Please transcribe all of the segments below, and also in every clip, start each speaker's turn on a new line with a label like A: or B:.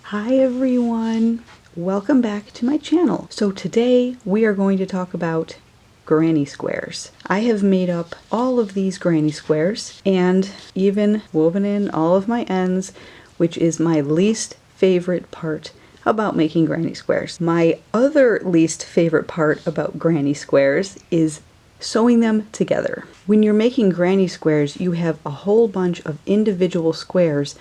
A: Hi everyone! Welcome back to my channel. So today we are going to talk about granny squares. I have made up all of these granny squares and even woven in all of my ends, which is my least favorite part about making granny squares. My other least favorite part about granny squares is sewing them together. When you're making granny squares, you have a whole bunch of individual squares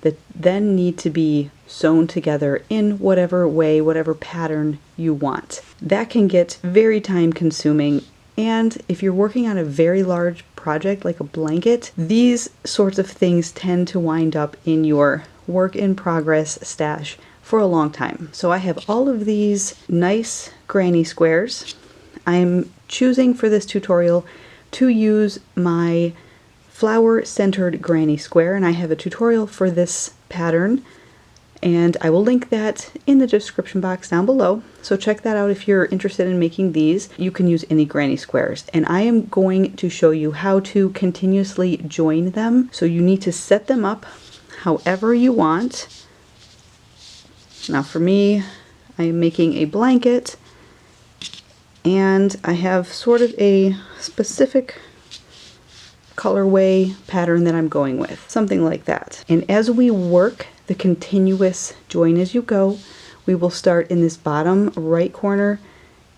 A: that then need to be sewn together in whatever way, whatever pattern you want. That can get very time consuming, and if you're working on a very large project like a blanket, these sorts of things tend to wind up in your work in progress stash for a long time. So I have all of these nice granny squares. I'm choosing for this tutorial to use my flower-centered granny square, and I have a tutorial for this pattern, and I will link that in the description box down below. So check that out if you're interested in making these. You can use any granny squares, and I am going to show you how to continuously join them. So you need to set them up however you want. Now for me, I am making a blanket, and I have sort of a specific colorway pattern that I'm going with, something like that. And as we work the continuous join as you go, we will start in this bottom right corner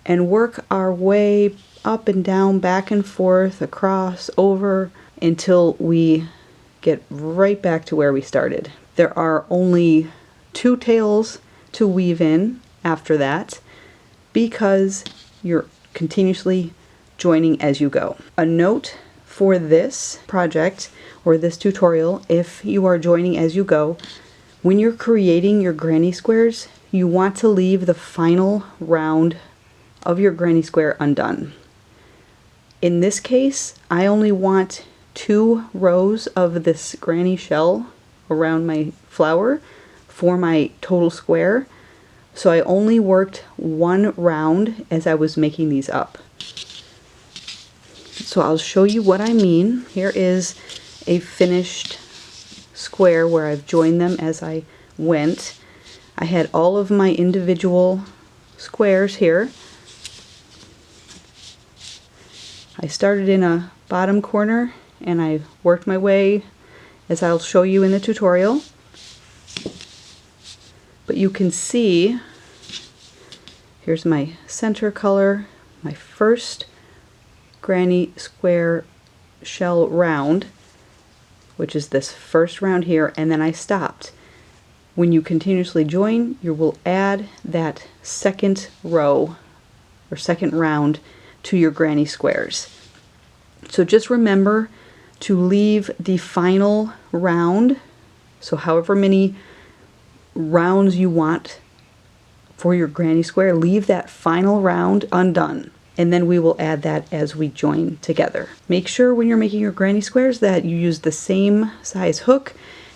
A: and work our way up and down, back and forth, across, over, until we get right back to where we started. There are only 2 tails to weave in after that because you're continuously joining as you go. A note for this project or this tutorial, if you are joining as you go, when you're creating your granny squares, you want to leave the final round of your granny square undone. In this case, I only want 2 rows of this granny shell around my flower for my total square, so I only worked 1 round as I was making these up. So I'll show you what I mean. Here is a finished square where I've joined them as I went. I had all of my individual squares here. I started in a bottom corner and I worked my way as I'll show you in the tutorial. But you can see, here's my center color, my first granny square shell round, which is this first round here, and then I stopped. When you continuously join, you will add that second row or second round to your granny squares. So just remember to leave the final round, so however many rounds you want for your granny square, leave that final round undone. And then we will add that as we join together. Make sure when you're making your granny squares that you use the same size hook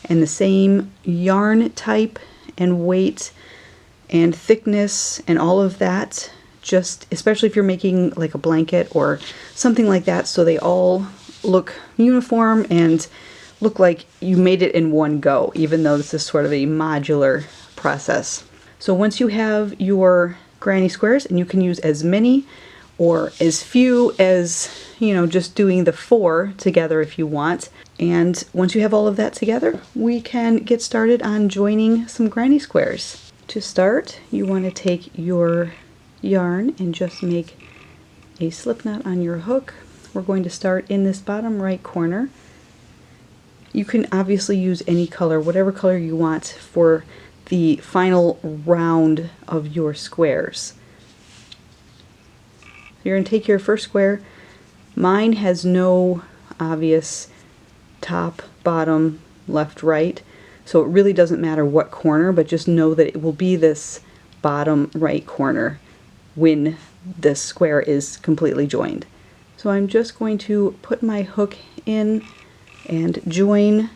A: and the same yarn type and weight and thickness and all of that, just especially if you're making like a blanket or something like that, so they all look uniform and look like you made it in one go, even though this is sort of a modular process. So once you have your granny squares, and you can use as many or as few as, you know, just doing the 4 together if you want. And once you have all of that together, we can get started on joining some granny squares. To start, you want to take your yarn and just make a slip knot on your hook. We're going to start in this bottom right corner. You can obviously use any color, whatever color you want for the final round of your squares. You're going to take your first square. Mine has no obvious top, bottom, left, right, so it really doesn't matter what corner, but just know that it will be this bottom right corner when this square is completely joined. So I'm just going to put my hook in and join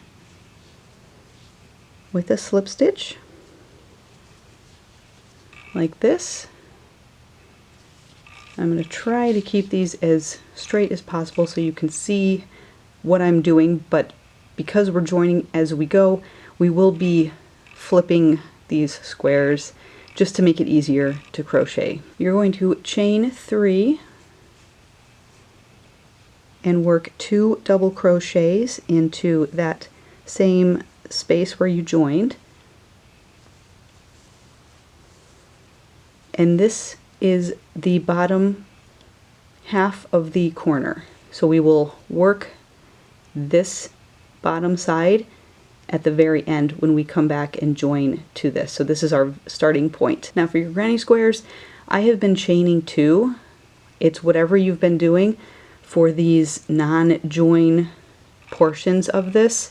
A: with a slip stitch like this. I'm going to try to keep these as straight as possible so you can see what I'm doing, but because we're joining as we go, we will be flipping these squares just to make it easier to crochet. You're going to chain 3 and work 2 double crochets into that same space where you joined. And this is the bottom half of the corner. So we will work this bottom side at the very end when we come back and join to this. So this is our starting point. Now for your granny squares, I have been chaining 2. It's whatever you've been doing for these non-join portions of this.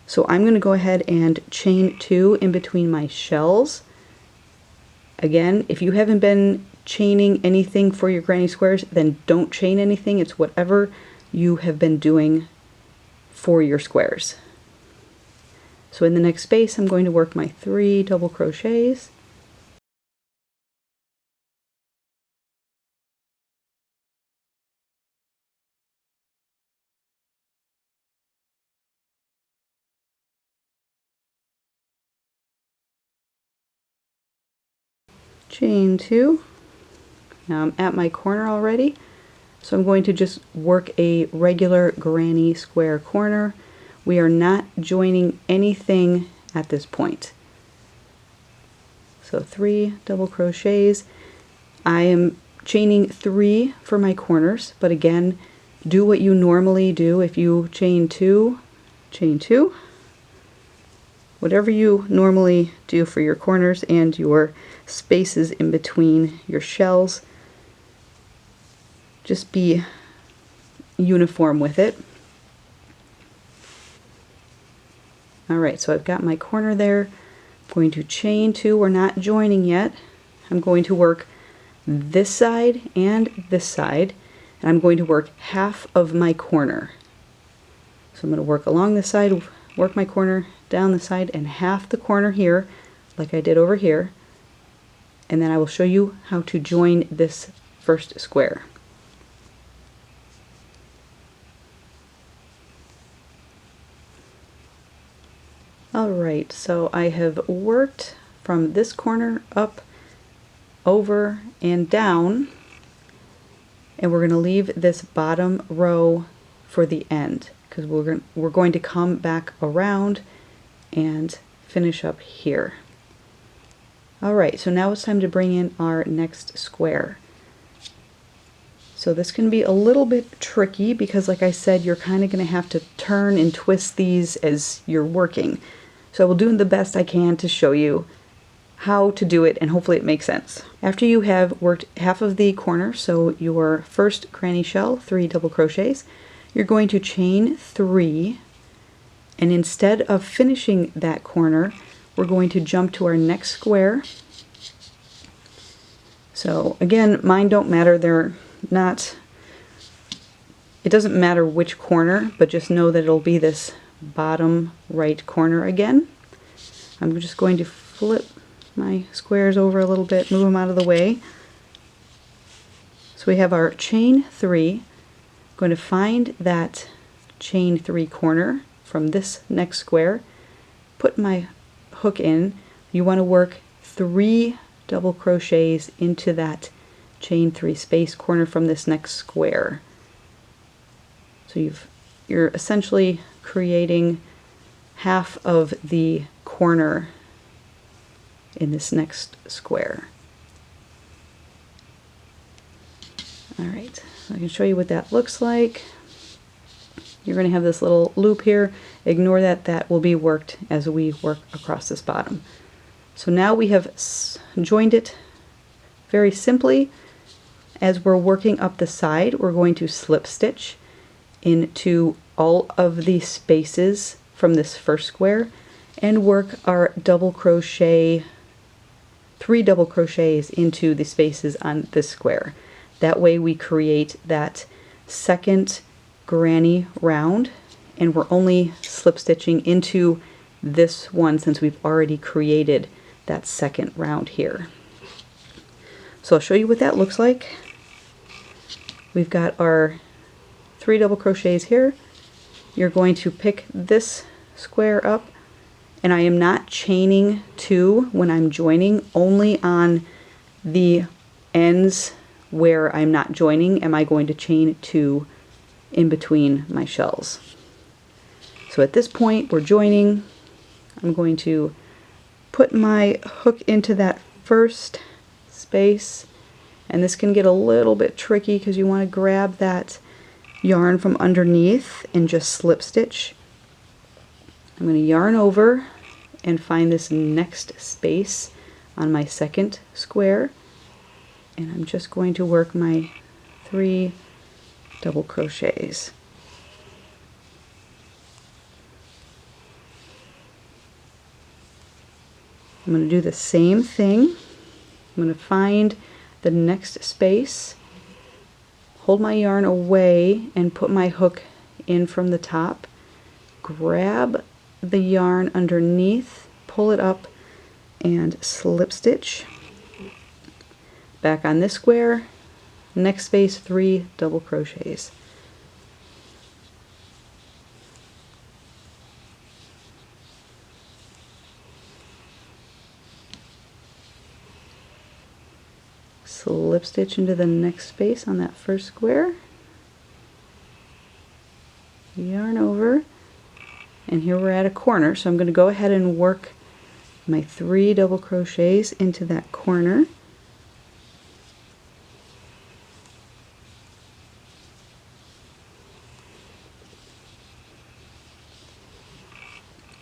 A: So I'm going to go ahead and chain 2 in between my shells. Again, if you haven't been chaining anything for your granny squares, then don't chain anything. It's whatever you have been doing for your squares. So in the next space, I'm going to work my 3 double crochets. Chain 2. Now I'm at my corner already, so I'm going to just work a regular granny square corner. We are not joining anything at this point. So 3 double crochets. I am chaining 3 for my corners, but again, do what you normally do. If you chain 2, chain 2. Whatever you normally do for your corners and your spaces in between your shells, just be uniform with it. Alright, so I've got my corner there. I'm going to chain 2. We're not joining yet. I'm going to work this side and this side, and I'm going to work half of my corner. So I'm going to work along this side, work my corner down the side, and half the corner here, like I did over here, and then I will show you how to join this first square. Alright, so I have worked from this corner up, over, and down, and we're going to leave this bottom row for the end because we're going to come back around and finish up here. Alright, so now it's time to bring in our next square. So this can be a little bit tricky because, like I said, you're kind of going to have to turn and twist these as you're working. So I will do the best I can to show you how to do it, and hopefully it makes sense. After you have worked half of the corner, so your first granny shell, 3 double crochets, you're going to chain 3, and instead of finishing that corner, we're going to jump to our next square. So again, mine don't matter, they're not, it doesn't matter which corner, but just know that it'll be this bottom right corner again. I'm just going to flip my squares over a little bit, move them out of the way. So we have our chain 3. I'm going to find that chain 3 corner from this next square, put my hook in. You want to work 3 double crochets into that chain 3 space corner from this next square. So you're essentially creating half of the corner in this next square. Alright, so I can show you what that looks like. You're going to have this little loop here. Ignore that, that will be worked as we work across this bottom. So now we have joined it very simply. As we're working up the side, we're going to slip stitch into all of the spaces from this first square and work our double crochet, 3 double crochets into the spaces on this square. That way we create that second granny round, and we're only slip stitching into this one since we've already created that second round here. So I'll show you what that looks like. We've got our 3 double crochets here. You're going to pick this square up And I am not chaining 2 when I'm joining, only on the ends where I'm not joining am I going to chain 2 in between my shells. So at this point we're joining. I'm going to put my hook into that first space, and this can get a little bit tricky because you want to grab that yarn from underneath and just slip stitch. I'm going to yarn over and find this next space on my second square, and I'm just going to work my 3 double crochets. I'm going to do the same thing. I'm going to find the next space, hold my yarn away and put my hook in from the top, grab the yarn underneath, pull it up and slip stitch. Back on this square, next space 3 double crochets. Slip stitch into the next space on that first square, yarn over, and here we're at a corner, so I'm going to go ahead and work my 3 double crochets into that corner.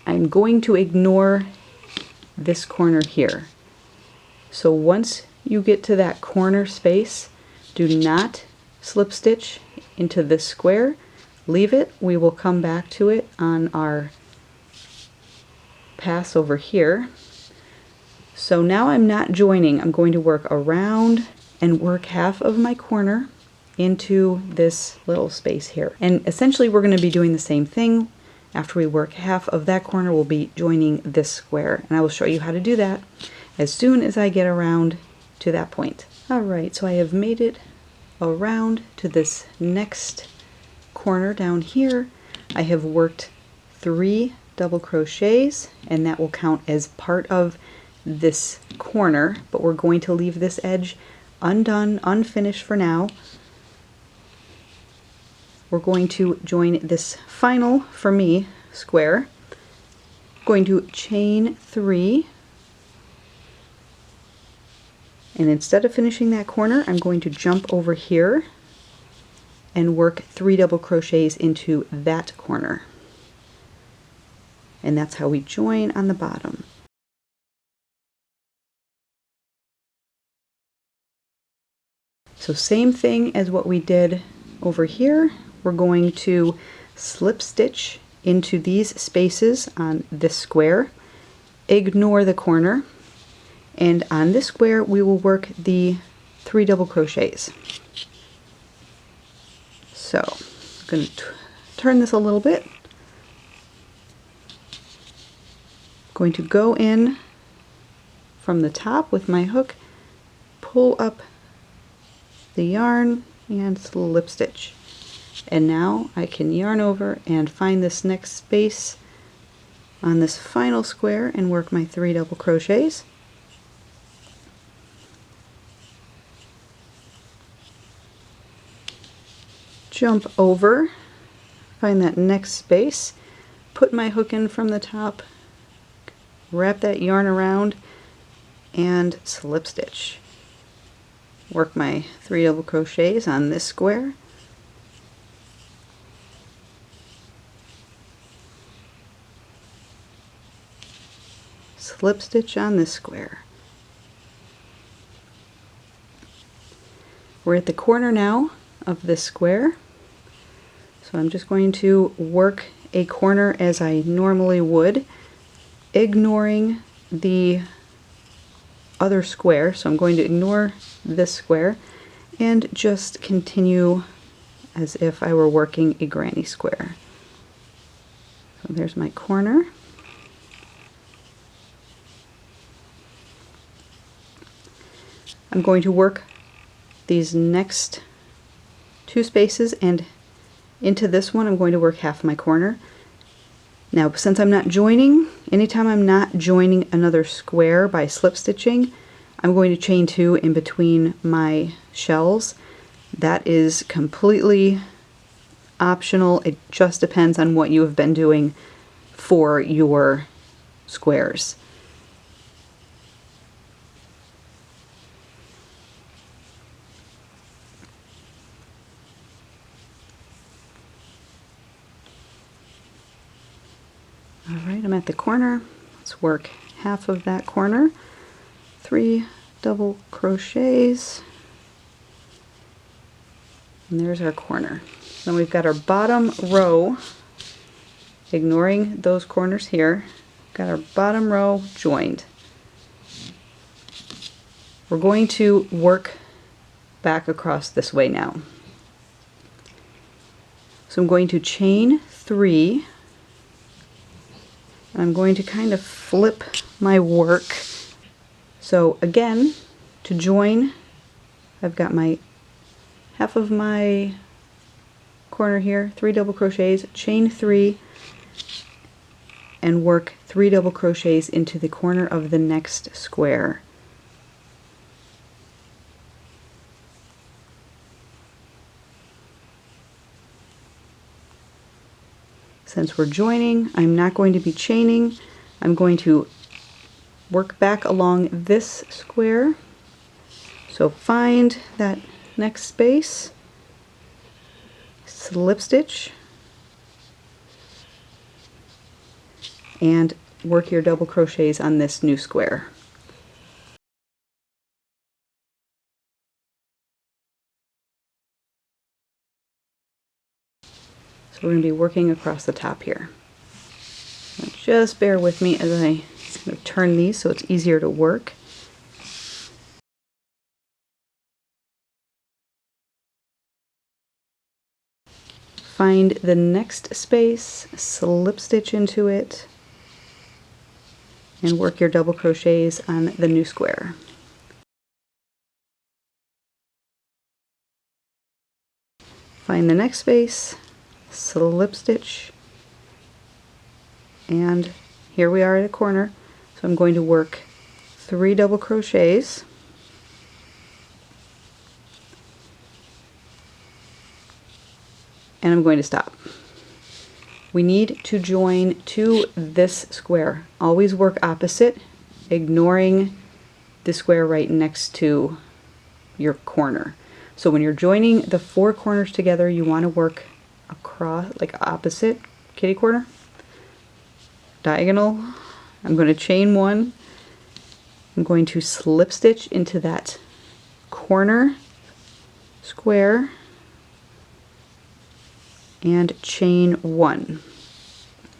A: I'm going to ignore this corner here. So once you get to that corner space, do not slip stitch into this square. Leave it. We will come back to it on our pass over here. So now I'm not joining. I'm going to work around and work half of my corner into this little space here. And essentially we're going to be doing the same thing. After we work half of that corner, we'll be joining this square, and I will show you how to do that as soon as I get around to that point. Alright, so I have made it around to this next corner down here. I have worked 3 double crochets, and that will count as part of this corner, but we're going to leave this edge undone, unfinished for now. We're going to join this final, for me, square. I'm going to chain 3, and instead of finishing that corner, I'm going to jump over here and work 3 double crochets into that corner. And that's how we join on the bottom. So same thing as what we did over here. We're going to slip stitch into these spaces on this square, ignore the corner, and on this square we will work the 3 double crochets. So I'm going to turn this a little bit. I'm going to go in from the top with my hook, pull up the yarn and slip stitch. And now I can yarn over and find this next space on this final square and work my 3 double crochets. Jump over, find that next space, put my hook in from the top, wrap that yarn around and slip stitch. Work my 3 double crochets on this square. Slip stitch on this square. We're at the corner now of this square, so I'm just going to work a corner as I normally would, ignoring the other square. So I'm going to ignore this square and just continue as if I were working a granny square. So there's my corner. I'm going to work these next 2 spaces, and into this one I'm going to work half my corner. Now, since I'm not joining, anytime I'm not joining another square by slip stitching, I'm going to chain 2 in between my shells. That is completely optional. It just depends on what you have been doing for your squares. Alright, I'm at the corner. Let's work half of that corner. 3 double crochets. And there's our corner. Then we've got our bottom row, ignoring those corners here. Got our bottom row joined. We're going to work back across this way now. So I'm going to chain 3. I'm going to kind of flip my work. So again, to join, I've got my half of my corner here, 3 double crochets, chain 3, and work 3 double crochets into the corner of the next square. Since we're joining, I'm not going to be chaining. I'm going to work back along this square. So find that next space, slip stitch, and work your double crochets on this new square. So we're going to be working across the top here. Now just bear with me as I kind of turn these so it's easier to work. Find the next space, slip stitch into it, and work your double crochets on the new square. Find the next space, slip stitch, and here we are at a corner. So I'm going to work 3 double crochets, and I'm going to stop. We need to join to this square. Always work opposite, ignoring the square right next to your corner. So when you're joining the 4 corners together, you want to work across, like opposite, kitty corner, diagonal. I'm going to chain 1. I'm going to slip stitch into that corner square and chain 1.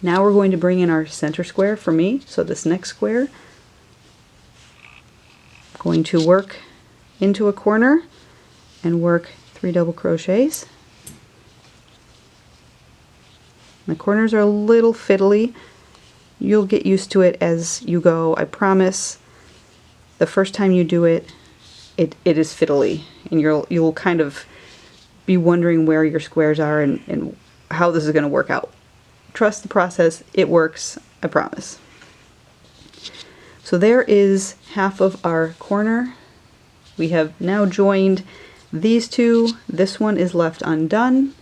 A: Now we're going to bring in our center square for me. So this next square, I'm going to work into a corner and work 3 double crochets. My corners are a little fiddly. You'll get used to it as you go, I promise. The first time you do it, it is fiddly, and you'll kind of be wondering where your squares are and how this is going to work out. Trust the process, it works, I promise. So there is half of our corner. We have now joined these 2. This one is left undone,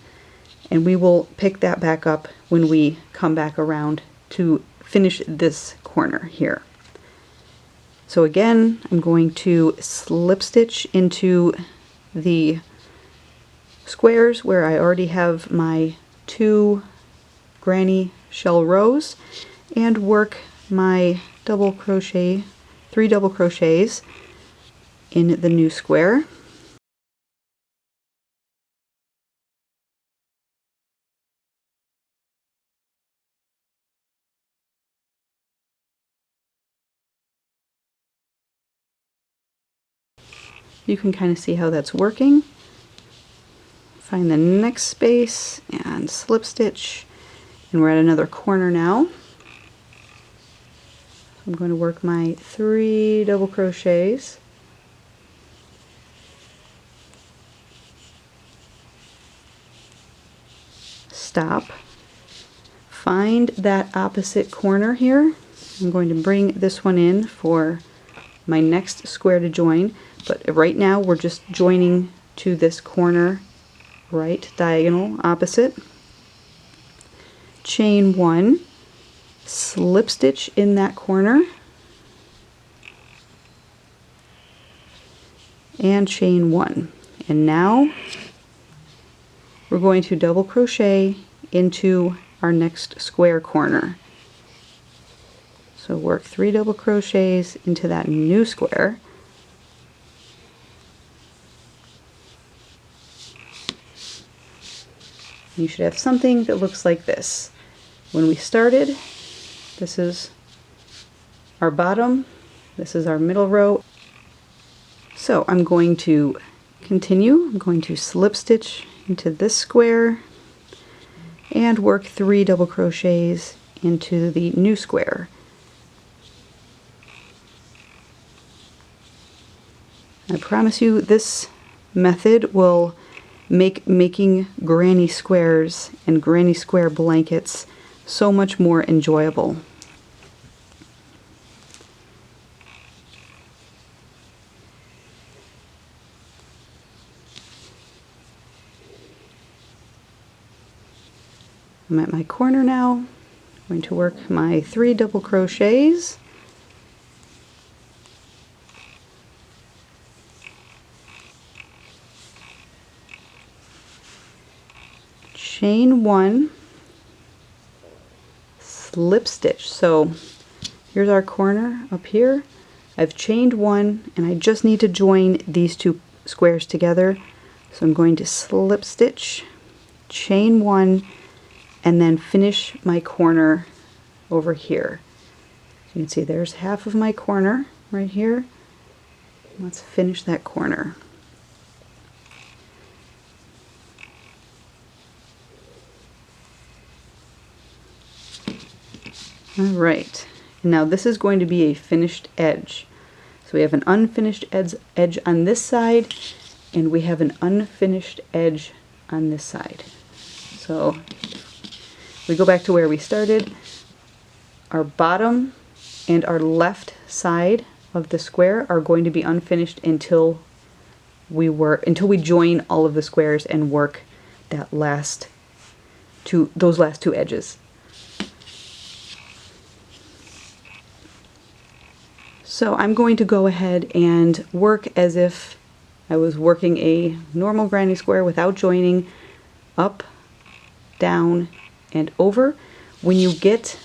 A: and we will pick that back up when we come back around to finish this corner here. So again, I'm going to slip stitch into the squares where I already have my 2 granny shell rows and work my double crochet, 3 double crochets in the new square. You can kind of see how that's working. Find the next space and slip stitch, and we're at another corner now. I'm going to work my 3 double crochets, stop, find that opposite corner here. I'm going to bring this one in for my next square to join, but right now we're just joining to this corner, right diagonal opposite. Chain 1, slip stitch in that corner, and chain 1. And now we're going to double crochet into our next square corner. So work 3 double crochets into that new square. You should have something that looks like this. When we started, this is our bottom, this is our middle row. So I'm going to continue. I'm going to slip stitch into this square and work 3 double crochets into the new square. I promise you this method will make making granny squares and granny square blankets so much more enjoyable. I'm at my corner now. I'm going to work my 3 double crochets. Chain 1, slip stitch. So here's our corner up here. I've chained 1 and I just need to join these 2 squares together. So I'm going to slip stitch, chain 1, and then finish my corner over here. So you can see there's half of my corner right here. Let's finish that corner. Alright, now this is going to be a finished edge. So we have an unfinished edge on this side, and we have an unfinished edge on this side. So we go back to where we started. Our bottom and our left side of the square are going to be unfinished until we join all of the squares and work those last 2 edges. So I'm going to go ahead and work as if I was working a normal granny square without joining, up, down, and over. When you get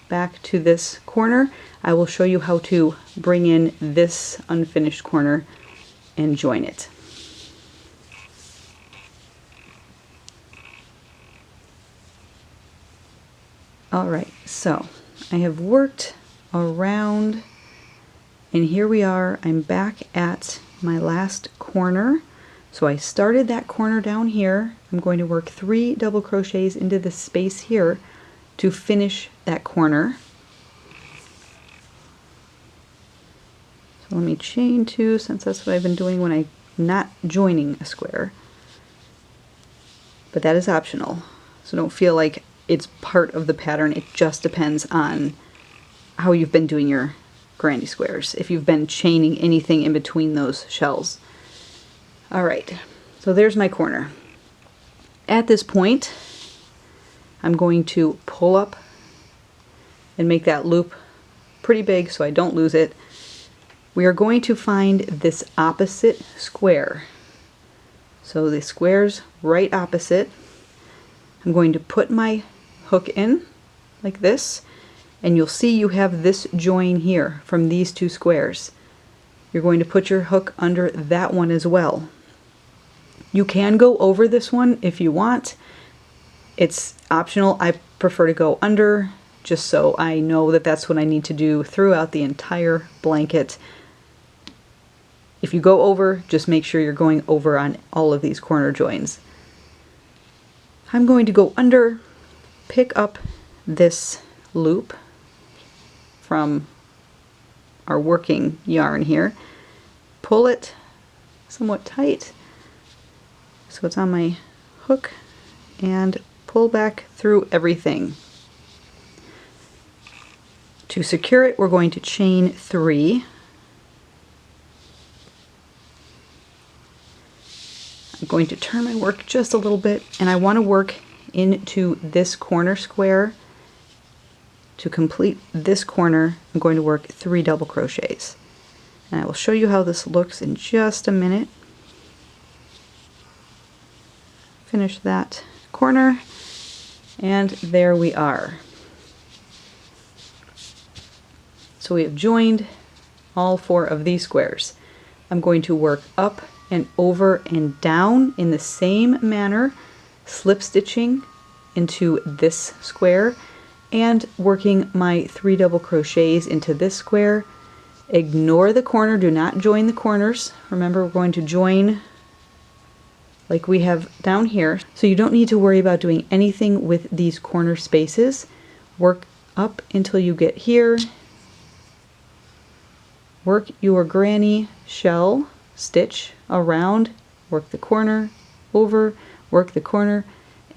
A: back to this corner, I will show you how to bring in this unfinished corner and join it. Alright, so I have worked around, and here we are. I'm back at my last corner. So I started that corner down here. I'm going to work 3 double crochets into the space here to finish that corner. So let me chain 2, since that's what I've been doing when I'm not joining a square. But that is optional, so don't feel like it's part of the pattern. It just depends on how you've been doing your granny squares, if you've been chaining anything in between those shells. Alright, so there's my corner. At this point, I'm going to pull up and make that loop pretty big so I don't lose it. We are going to find this opposite square. So the square's right opposite. I'm going to put my hook in like this, and you'll see you have this join here from these 2 squares. You're going to put your hook under that one as well. You can go over this one if you want. It's optional. I prefer to go under, just so I know that that's what I need to do throughout the entire blanket. If you go over, just make sure you're going over on all of these corner joins. I'm going to go under, pick up this loop from our working yarn here, pull it somewhat tight so it's on my hook, and pull back through everything. To secure it, we're going to chain 3. I'm going to turn my work just a little bit, and I want to work into this corner square. To complete this corner, I'm going to work 3 double crochets. And I will show you how this looks in just a minute. Finish that corner, and there we are. So we have joined all 4 of these squares. I'm going to work up and over and down in the same manner, slip stitching into this square and working my 3 double crochets into this square. Ignore the corner, do not join the corners. Remember, we're going to join like we have down here. So you don't need to worry about doing anything with these corner spaces. Work up until you get here. Work your granny shell stitch around, work the corner, over, work the corner,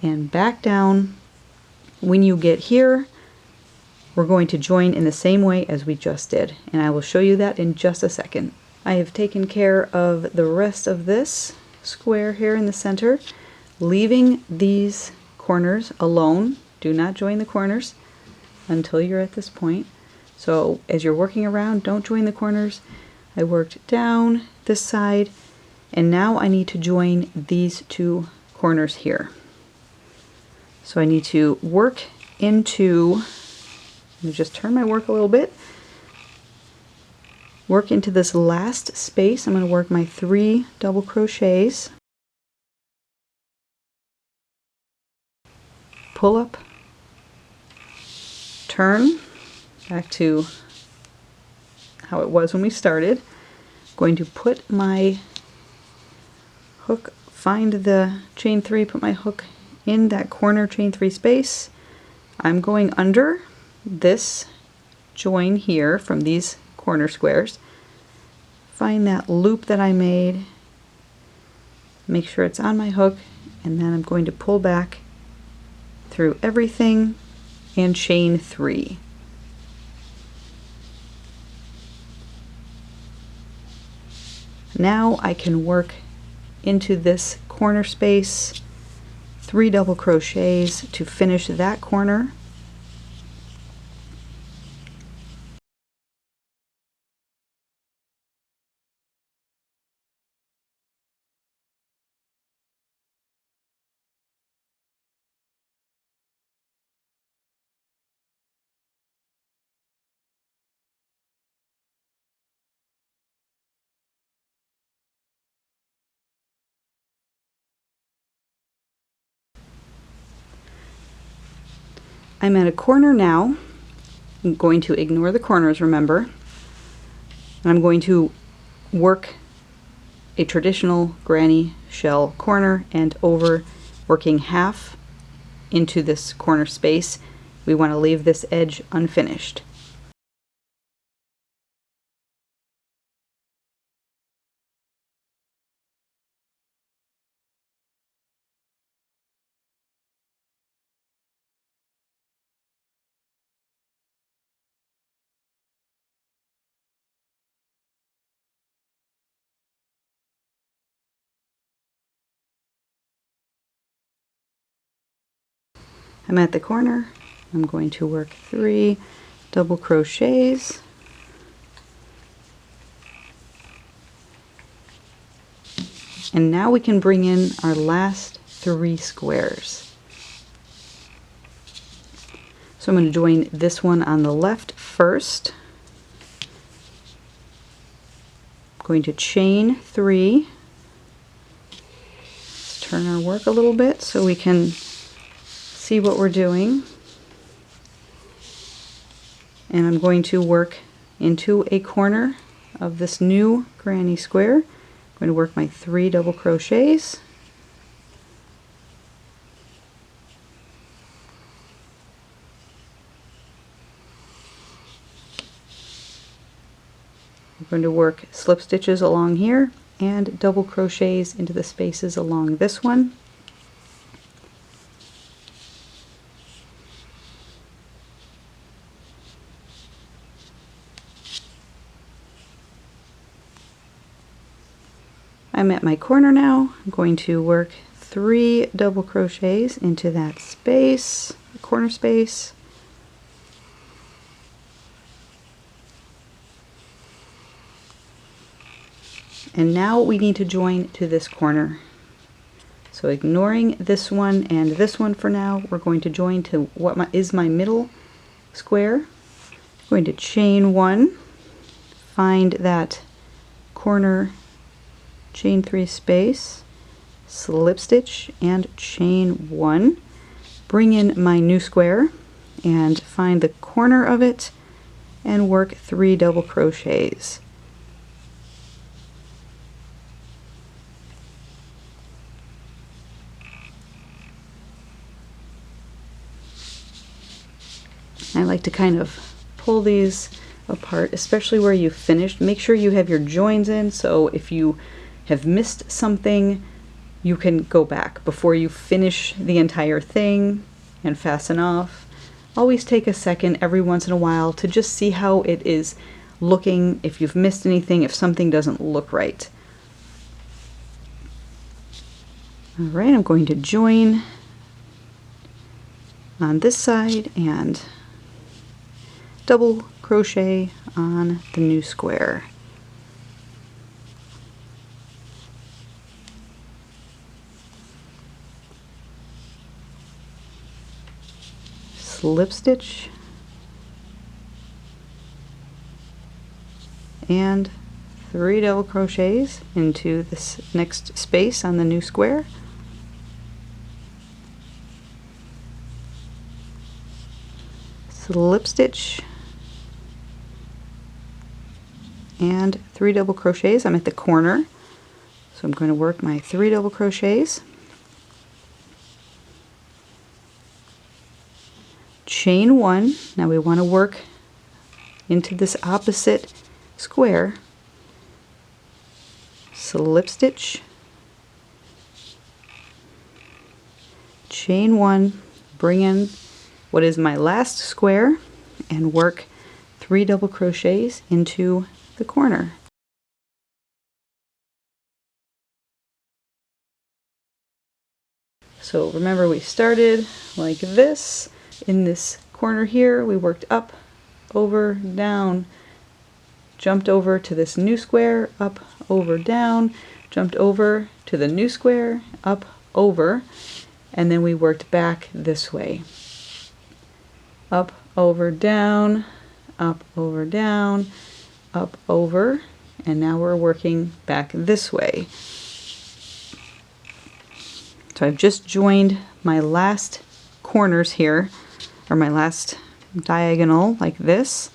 A: and back down. When you get here, we're going to join in the same way as we just did, and I will show you that in just a second. I have taken care of the rest of this square here in the center, leaving these corners alone. Do not join the corners until you're at this point. So as you're working around, don't join the corners. I worked down this side, and now I need to join these 2 corners here. So I need to work into, let me just turn my work a little bit, work into this last space. I'm going to work my 3 double crochets, pull up, turn back to how it was when we started. Going to put my hook, find the chain 3, put my hook in that corner chain 3 space. I'm going under this join here from these corner squares. Find that loop that I made, make sure it's on my hook, and then I'm going to pull back through everything and chain 3. Now I can work into this corner space, 3 double crochets to finish that corner. I'm at a corner now. I'm going to ignore the corners, remember. And I'm going to work a traditional granny shell corner and over, working half into this corner space. We want to leave this edge unfinished. I'm at the corner. I'm going to work 3 double crochets, and now we can bring in our last 3 squares. So I'm going to join this one on the left first. I'm going to chain 3. Let's turn our work a little bit so we can see what we're doing. And I'm going to work into a corner of this new granny square. I'm going to work my 3 double crochets. I'm going to work slip stitches along here and double crochets into the spaces along this one. I'm at my corner now. I'm going to work 3 double crochets into that space, corner space. And now we need to join to this corner. So ignoring this one and this one for now, we're going to join to what is my middle square. I'm going to chain 1, find that corner, chain 3 space, slip stitch and chain 1, bring in my new square and find the corner of it and work 3 double crochets. I like to kind of pull these apart, especially where you've finished. Make sure you have your joins in, so if you have missed something, you can go back before you finish the entire thing and fasten off. Always take a second every once in a while to just see how it is looking, if you've missed anything, if something doesn't look right. Alright, I'm going to join on this side and double crochet on the new square. Slip stitch and 3 double crochets into this next space on the new square. Slip stitch and 3 double crochets. I'm at the corner, so I'm going to work my 3 double crochets, chain 1. Now we want to work into this opposite square, slip stitch, chain 1, bring in what is my last square and work 3 double crochets into the corner. So remember, we started like this. In this corner here, we worked up, over, down, jumped over to this new square, up, over, down, jumped over to the new square, up, over, and then we worked back this way. Up, over, down, up, over, down, up, over, and now we're working back this way. So I've just joined my last corners here, or my last diagonal like this.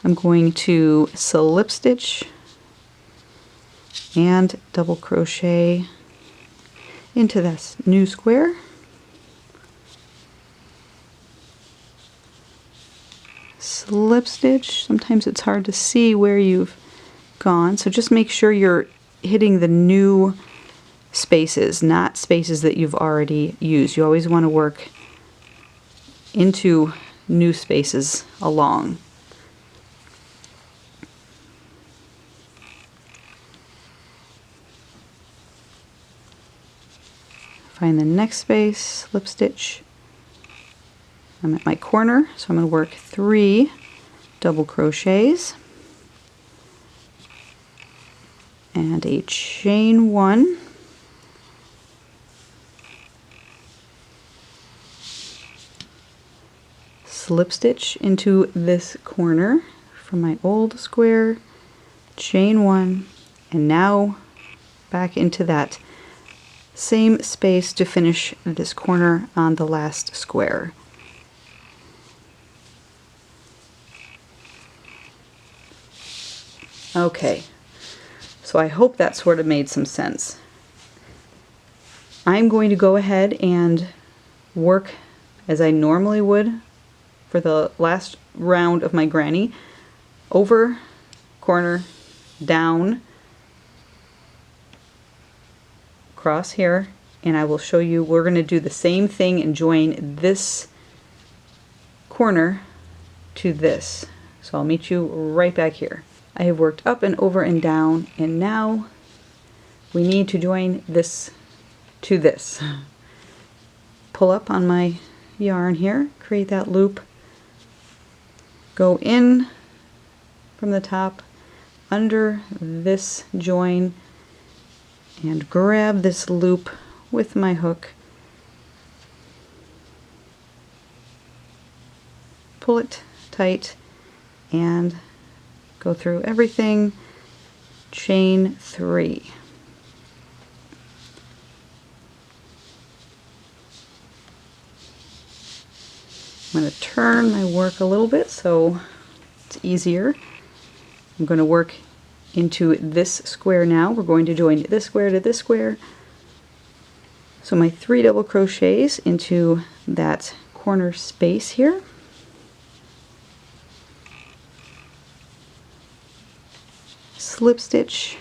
A: I'm going to slip stitch and double crochet into this new square. Slip stitch. Sometimes it's hard to see where you've gone, so just make sure you're hitting the new spaces, not spaces that you've already used. You always want to work into new spaces along. Find the next space, slip stitch. I'm at my corner, so I'm going to work 3 double crochets and a chain 1, slip stitch into this corner from my old square, chain 1, and now back into that same space to finish this corner on the last square. Okay, so I hope that sort of made some sense. I'm going to go ahead and work as I normally would for the last round of my granny. Over, corner, down, across here, and I will show you, we're going to do the same thing and join this corner to this. So I'll meet you right back here. I have worked up and over and down, and now we need to join this to this. Pull up on my yarn here, create that loop, go in from the top under this join, and grab this loop with my hook, pull it tight, and go through everything, chain 3. I'm going to turn my work a little bit so it's easier. I'm going to work into this square now. We're going to join this square to this square. So my 3 double crochets into that corner space here. Slip stitch,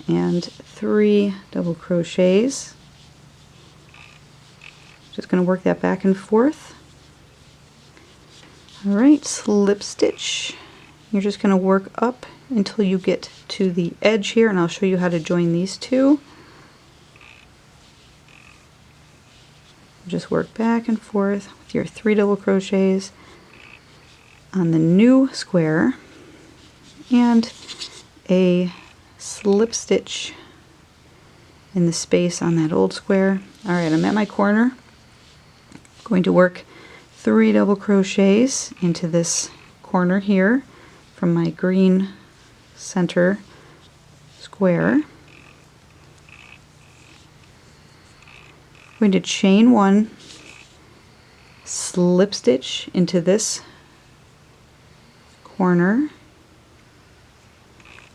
A: and 3 double crochets. Just going to work that back and forth. Alright, slip stitch. You're just going to work up until you get to the edge here, and I'll show you how to join these two. Just work back and forth with your 3 double crochets on the new square and a slip stitch in the space on that old square. Alright, I'm at my corner. Going to work 3 double crochets into this corner here from my green center square. I'm going to chain 1, slip stitch into this corner,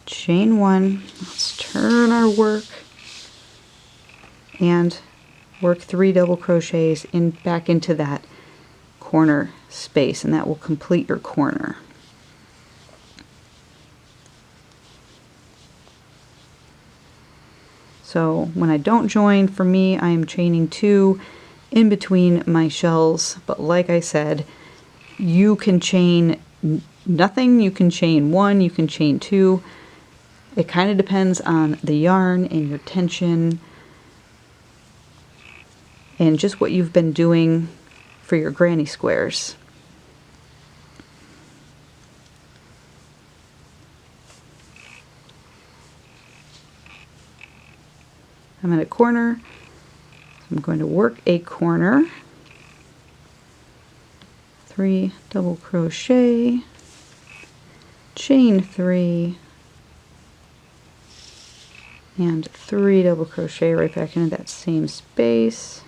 A: chain 1, let's turn our work, and work 3 double crochets back into that corner space, and that will complete your corner. So when I don't join, for me, I am chaining 2 in between my shells, but like I said, you can chain nothing, you can chain 1, you can chain 2. It kind of depends on the yarn and your tension and just what you've been doing for your granny squares. I'm at a corner, so I'm going to work a corner, 3 double crochet, chain 3, and 3 double crochet right back into that same space.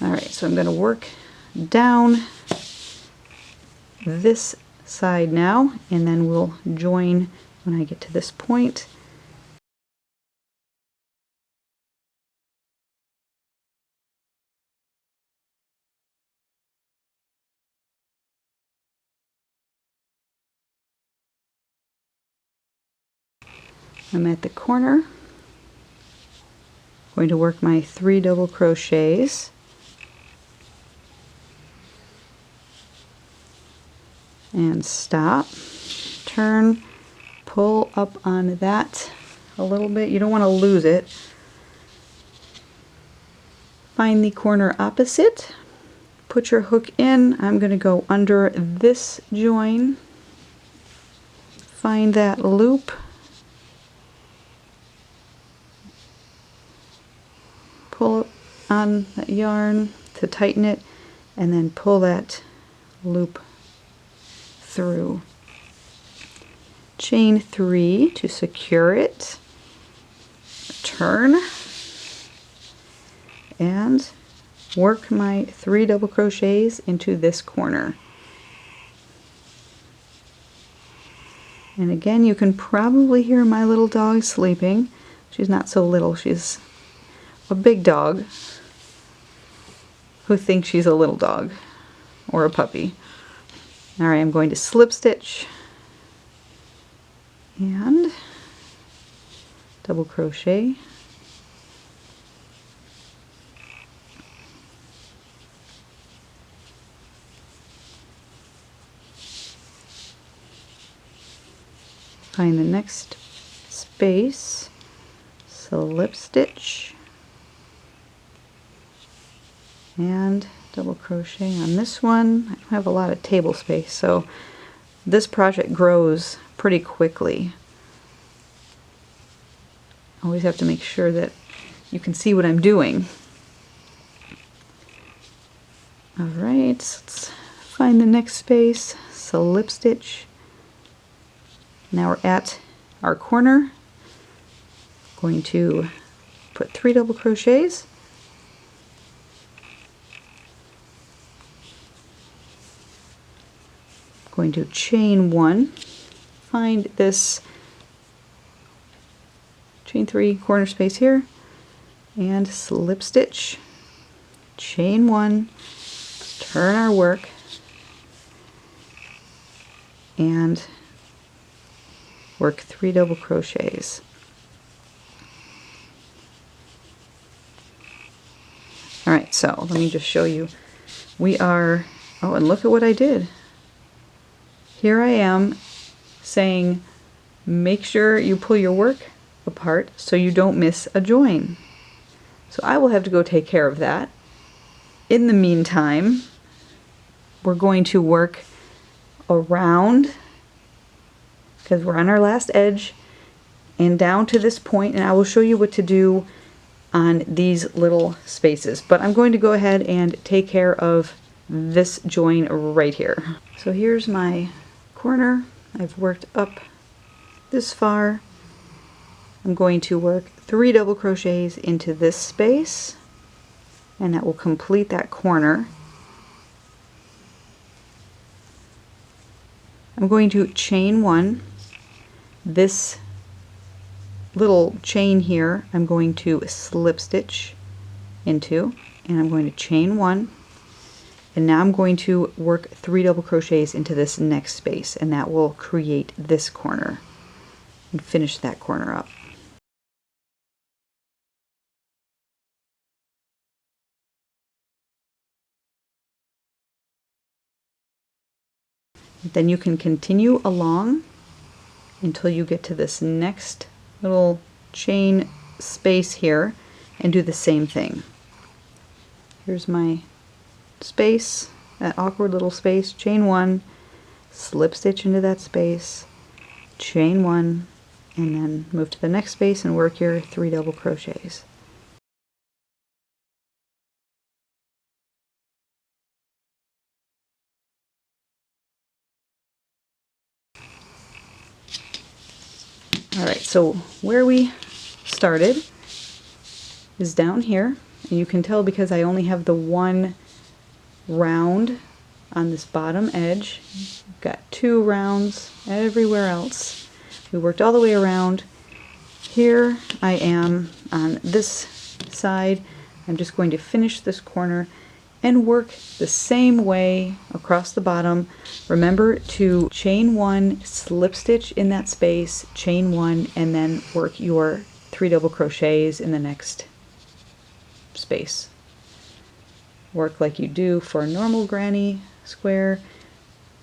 A: Alright, so I'm going to work down this side now, and then we'll join when I get to this point. I'm at the corner, going to work my 3 double crochets, and stop, turn, pull up on that a little bit. You don't want to lose it. Find the corner opposite, put your hook in. I'm going to go under this join, find that loop, pull up on that yarn to tighten it, and then pull that loop through. Chain 3 to secure it, turn, and work my 3 double crochets into this corner. And again, you can probably hear my little dog sleeping. She's not so little, she's a big dog who thinks she's a little dog or a puppy. Alright, I'm going to slip stitch and double crochet, find the next space, slip stitch, and double crochet on this one. I don't have a lot of table space, so this project grows pretty quickly. Always have to make sure that you can see what I'm doing. Alright, so let's find the next space, slip stitch. Now we're at our corner. Going to put 3 double crochets. Going to chain 1, find this chain 3 corner space here, and slip stitch, chain 1, turn our work, and work 3 double crochets. Alright, so let me just show you. We are, oh, and look at what I did. Here I am saying, make sure you pull your work apart so you don't miss a join. So I will have to go take care of that. In the meantime, we're going to work around, because we're on our last edge, and down to this point, and I will show you what to do on these little spaces. But I'm going to go ahead and take care of this join right here. So here's my corner. I've worked up this far. I'm going to work 3 double crochets into this space, and that will complete that corner. I'm going to chain 1. This little chain here I'm going to slip stitch into, and I'm going to chain 1, and now I'm going to work 3 double crochets into this next space, and that will create this corner and finish that corner up. Then you can continue along until you get to this next little chain space here and do the same thing. Here's my space, that awkward little space, chain 1, slip stitch into that space, chain 1, and then move to the next space and work your 3 double crochets. Alright, so where we started is down here, and you can tell because I only have the one round on this bottom edge. I've got 2 rounds everywhere else. We worked all the way around. Here I am on this side. I'm just going to finish this corner and work the same way across the bottom. Remember to chain 1, slip stitch in that space, chain 1, and then work your 3 double crochets in the next space. Work like you do for a normal granny square.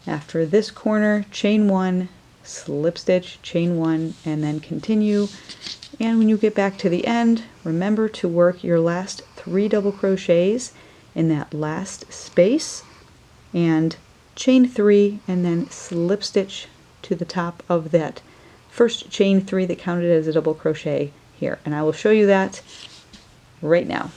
A: After this corner, chain 1, slip stitch, chain 1, and then continue. And when you get back to the end, remember to work your last 3 double crochets in that last space, and chain 3, and then slip stitch to the top of that first chain 3 that counted as a double crochet here. And I will show you that right now.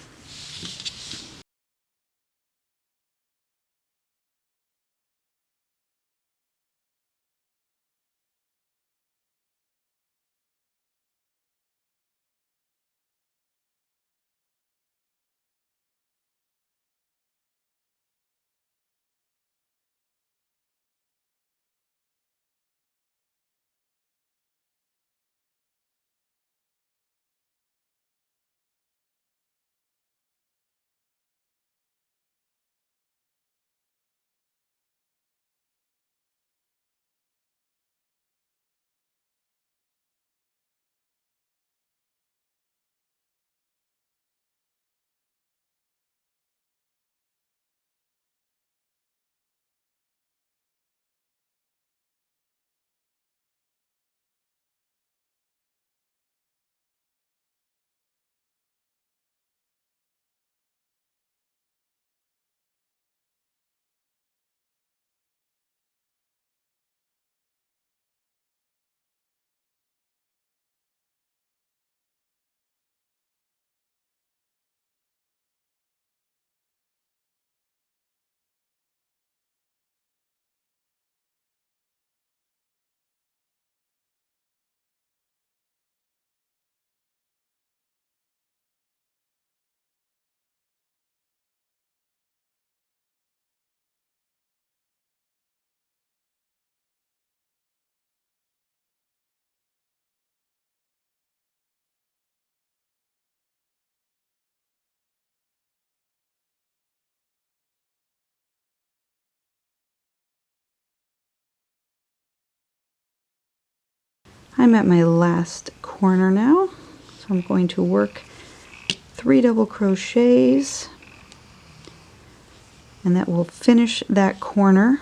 A: I'm at my last corner now, so I'm going to work 3 double crochets, and that will finish that corner.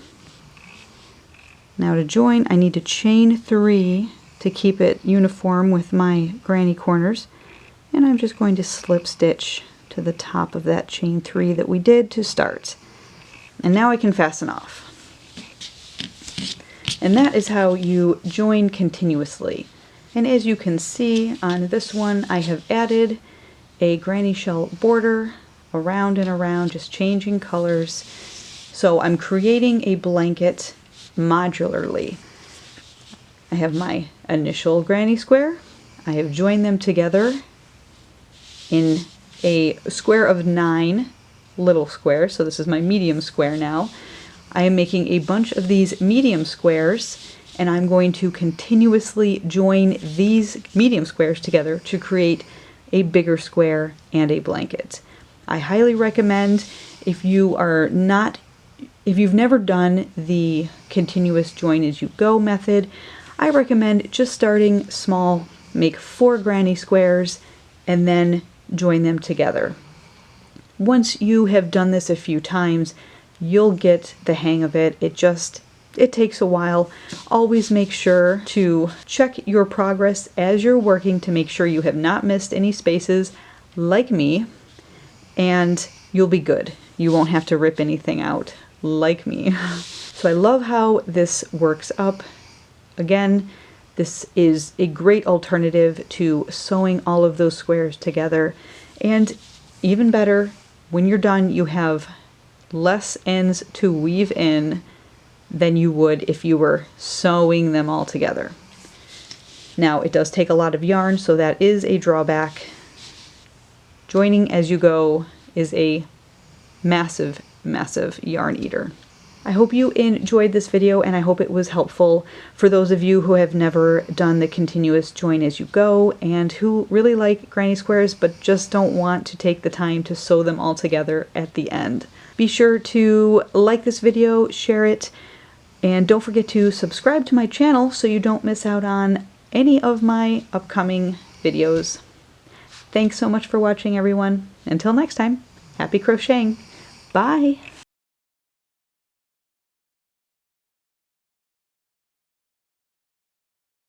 A: Now to join, I need to chain 3 to keep it uniform with my granny corners, and I'm just going to slip stitch to the top of that chain 3 that we did to start. And now I can fasten off. And that is how you join continuously. And as you can see on this one, I have added a granny shell border around and around, just changing colors. So I'm creating a blanket modularly. I have my initial granny square. I have joined them together in a square of 9 little squares. So this is my medium square now. I am making a bunch of these medium squares, and I'm going to continuously join these medium squares together to create a bigger square and a blanket. I highly recommend, if you've never done the continuous join as you go method, I recommend just starting small, make 4 granny squares, and then join them together. Once you have done this a few times, you'll get the hang of it. It takes a while. Always make sure to check your progress as you're working to make sure you have not missed any spaces like me, and you'll be good. You won't have to rip anything out like me. So I love how this works up. Again, this is a great alternative to sewing all of those squares together, and even better, when you're done, you have less ends to weave in than you would if you were sewing them all together. Now, it does take a lot of yarn, so that is a drawback. Joining as you go is a massive, massive yarn eater. I hope you enjoyed this video, and I hope it was helpful for those of you who have never done the continuous join as you go and who really like granny squares but just don't want to take the time to sew them all together at the end. Be sure to like this video, share it, and don't forget to subscribe to my channel so you don't miss out on any of my upcoming videos. Thanks so much for watching, everyone. Until next time, happy crocheting. Bye!